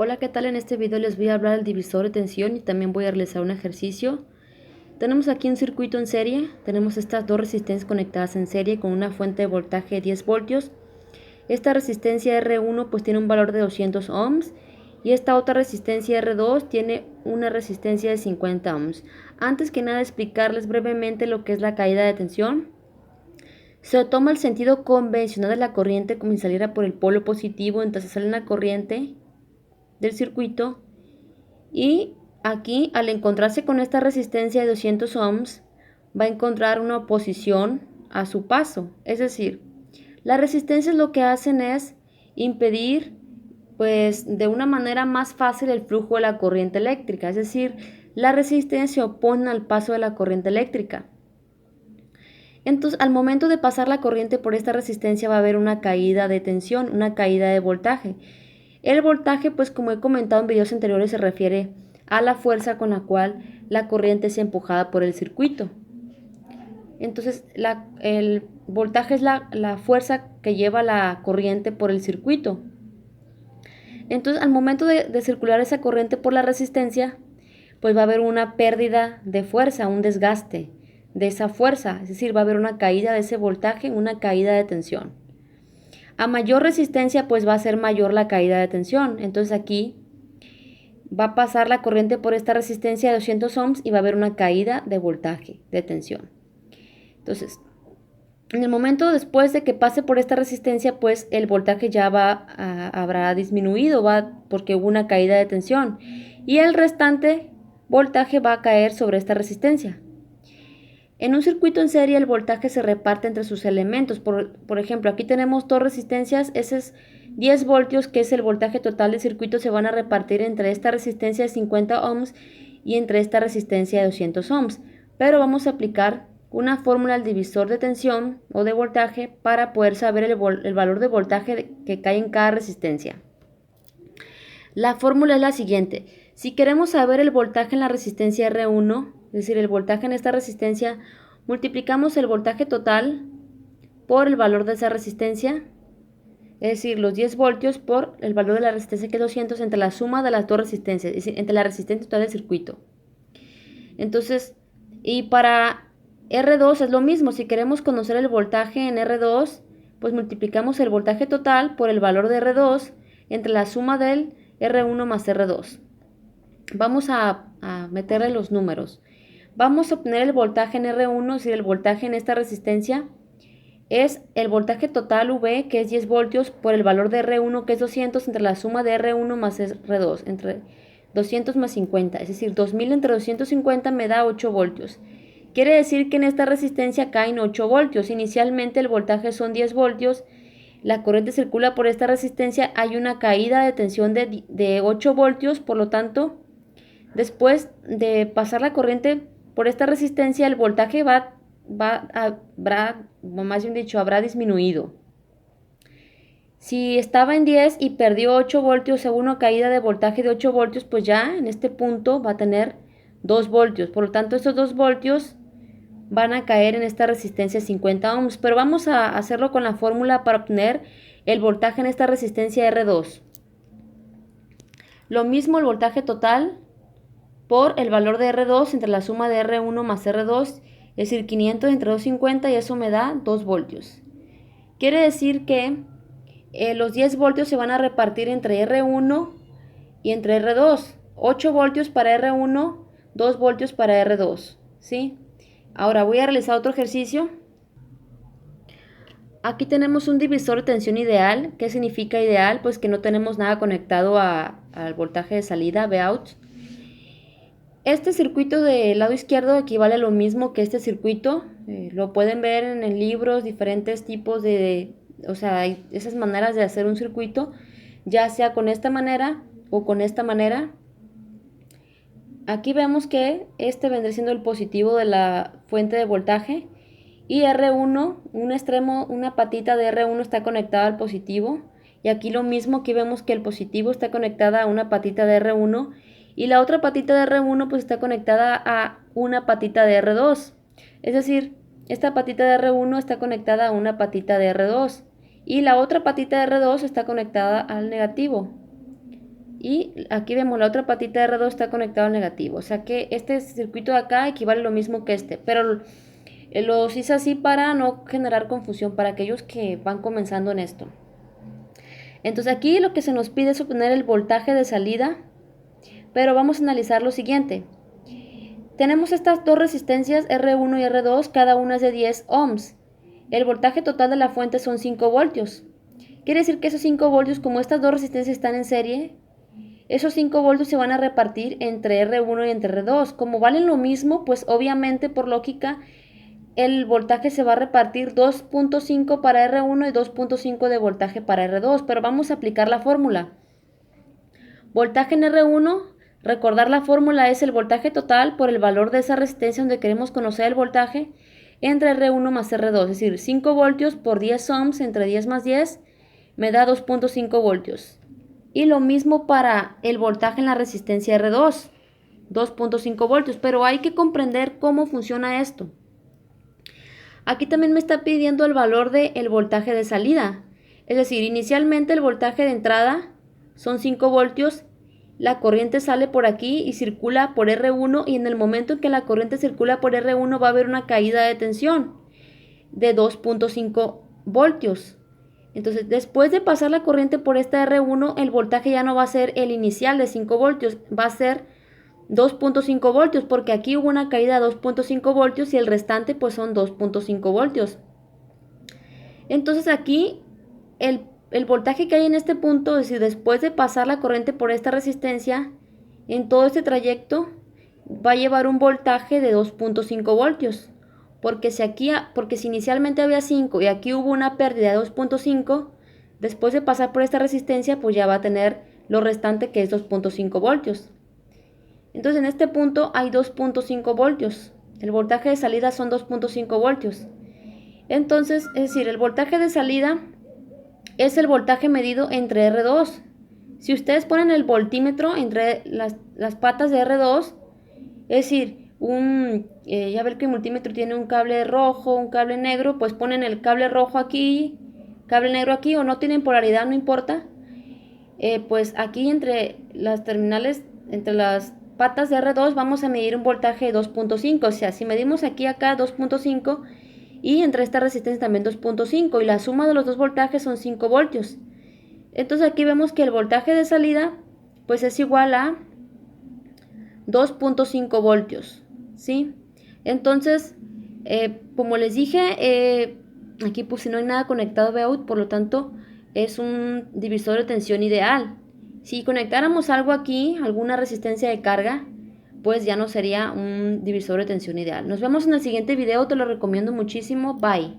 Hola, ¿qué tal? En este video les voy a hablar del divisor de tensión y también voy a realizar un ejercicio. Tenemos aquí un circuito en serie, tenemos estas dos resistencias conectadas en serie con una fuente de voltaje de 10 voltios. Esta resistencia R1 pues tiene un valor de 200 ohms y esta otra resistencia R2 tiene una resistencia de 50 ohms. Antes que nada explicarles brevemente lo que es la caída de tensión. Se toma el sentido convencional de la corriente como si saliera por el polo positivo, entonces sale una corriente del circuito y aquí al encontrarse con esta resistencia de 200 ohms va a encontrar una oposición a su paso, es decir, las resistencias lo que hacen es impedir pues de una manera más fácil el flujo de la corriente eléctrica, es decir, la resistencia se opone al paso de la corriente eléctrica. Entonces, al momento de pasar la corriente por esta resistencia va a haber una caída de tensión, una caída de voltaje. El voltaje, pues como he comentado en videos anteriores, se refiere a la fuerza con la cual la corriente es empujada por el circuito. Entonces, el voltaje es la fuerza que lleva la corriente por el circuito. Entonces, al momento de circular esa corriente por la resistencia, pues va a haber una pérdida de fuerza, un desgaste de esa fuerza, es decir, va a haber una caída de ese voltaje, una caída de tensión. A mayor resistencia, pues va a ser mayor la caída de tensión. Entonces aquí va a pasar la corriente por esta resistencia de 200 ohms y va a haber una caída de voltaje, de tensión. Entonces, en el momento después de que pase por esta resistencia, pues el voltaje ya habrá disminuido, porque hubo una caída de tensión. Y el restante voltaje va a caer sobre esta resistencia. En un circuito en serie el voltaje se reparte entre sus elementos. Por ejemplo, aquí tenemos dos resistencias, ese es 10 voltios, que es el voltaje total del circuito, se van a repartir entre esta resistencia de 50 ohms y entre esta resistencia de 200 ohms. Pero vamos a aplicar una fórmula al divisor de tensión o de voltaje para poder saber el valor de voltaje que cae en cada resistencia. La fórmula es la siguiente. Si queremos saber el voltaje en la resistencia R1, es decir, el voltaje en esta resistencia, multiplicamos el voltaje total por el valor de esa resistencia, es decir, los 10 voltios por el valor de la resistencia, que es 200, entre la suma de las dos resistencias, es decir, entre la resistencia total del circuito. Entonces, y para R2 es lo mismo. Si queremos conocer el voltaje en R2, pues multiplicamos el voltaje total por el valor de R2 entre la suma del R1 más R2. Vamos a meterle los números. Vamos a obtener el voltaje en R1, es decir, el voltaje en esta resistencia es el voltaje total V, que es 10 voltios, por el valor de R1, que es 200, entre la suma de R1 más R2, entre 200 más 50, es decir, 2000 entre 250 me da 8 voltios. Quiere decir que en esta resistencia caen 8 voltios. Inicialmente el voltaje son 10 voltios, la corriente circula por esta resistencia, hay una caída de tensión de 8 voltios, por lo tanto, después de pasar la corriente por esta resistencia, el voltaje habrá disminuido. Si estaba en 10 y perdió 8 voltios según una caída de voltaje de 8 voltios, pues ya en este punto va a tener 2 voltios. Por lo tanto, estos 2 voltios van a caer en esta resistencia 50 ohms. Pero vamos a hacerlo con la fórmula para obtener el voltaje en esta resistencia R2. Lo mismo el voltaje total por el valor de R2 entre la suma de R1 más R2, es decir, 500 entre 250, y eso me da 2 voltios. Quiere decir que los 10 voltios se van a repartir entre R1 y entre R2. 8 voltios para R1, 2 voltios para R2, ¿sí? Ahora voy a realizar otro ejercicio. Aquí tenemos un divisor de tensión ideal. ¿Qué significa ideal? Pues que no tenemos nada conectado al voltaje de salida, Vout. Este circuito del lado izquierdo equivale a lo mismo que este circuito. Lo pueden ver en libros, diferentes tipos o sea, hay esas maneras de hacer un circuito, ya sea con esta manera o con esta manera. Aquí vemos que este vendría siendo el positivo de la fuente de voltaje y R1, un extremo, una patita de R1 está conectada al positivo, y aquí lo mismo, aquí vemos que el positivo está conectada a una patita de R1 y la otra patita de R1 pues está conectada a una patita de R2, es decir, esta patita de R1 está conectada a una patita de R2 y la otra patita de R2 está conectada al negativo. Y aquí vemos la otra patita de R2 está conectada al negativo. O sea que este circuito de acá equivale a lo mismo que este. Pero los hice así para no generar confusión para aquellos que van comenzando en esto. Entonces aquí lo que se nos pide es obtener el voltaje de salida. Pero vamos a analizar lo siguiente. Tenemos estas dos resistencias R1 y R2, cada una es de 10 ohms. El voltaje total de la fuente son 5 voltios. Quiere decir que esos 5 voltios, como estas dos resistencias están en serie, esos 5 voltios se van a repartir entre R1 y entre R2. Como valen lo mismo, pues obviamente por lógica el voltaje se va a repartir 2.5 para R1 y 2.5 de voltaje para R2. Pero vamos a aplicar la fórmula. Voltaje en R1, recordar la fórmula es el voltaje total por el valor de esa resistencia donde queremos conocer el voltaje entre R1 más R2. Es decir, 5 voltios por 10 ohms entre 10 más 10 me da 2.5 voltios. Y lo mismo para el voltaje en la resistencia R2, 2.5 voltios. Pero hay que comprender cómo funciona esto. Aquí también me está pidiendo el valor del voltaje de salida. Es decir, inicialmente el voltaje de entrada son 5 voltios. La corriente sale por aquí y circula por R1. Y en el momento en que la corriente circula por R1 va a haber una caída de tensión de 2.5 voltios. Entonces, después de pasar la corriente por esta R1, el voltaje ya no va a ser el inicial de 5 voltios, va a ser 2.5 voltios, porque aquí hubo una caída de 2.5 voltios y el restante pues son 2.5 voltios. Entonces aquí el voltaje que hay en este punto, es decir, después de pasar la corriente por esta resistencia, en todo este trayecto va a llevar un voltaje de 2.5 voltios. Porque si inicialmente había 5 y aquí hubo una pérdida de 2.5, después de pasar por esta resistencia, pues ya va a tener lo restante que es 2.5 voltios. Entonces en este punto hay 2.5 voltios. El voltaje de salida son 2.5 voltios. Entonces, es decir, el voltaje de salida es el voltaje medido entre R2. Si ustedes ponen el voltímetro entre las patas de R2, es decir, ya ver que el multímetro tiene un cable rojo, un cable negro, pues ponen el cable rojo aquí, cable negro aquí, o no tienen polaridad, no importa. Pues aquí entre las terminales, entre las patas de R2 vamos a medir un voltaje de 2.5, o sea, si medimos aquí acá 2.5 y entre esta resistencia también 2.5 y la suma de los dos voltajes son 5 voltios. Entonces aquí vemos que el voltaje de salida pues es igual a 2.5 voltios, ¿sí? Entonces, como les dije, aquí pues si no hay nada conectado Vout, por lo tanto es un divisor de tensión ideal. Si conectáramos algo aquí, alguna resistencia de carga, pues ya no sería un divisor de tensión ideal. Nos vemos en el siguiente video, te lo recomiendo muchísimo. Bye.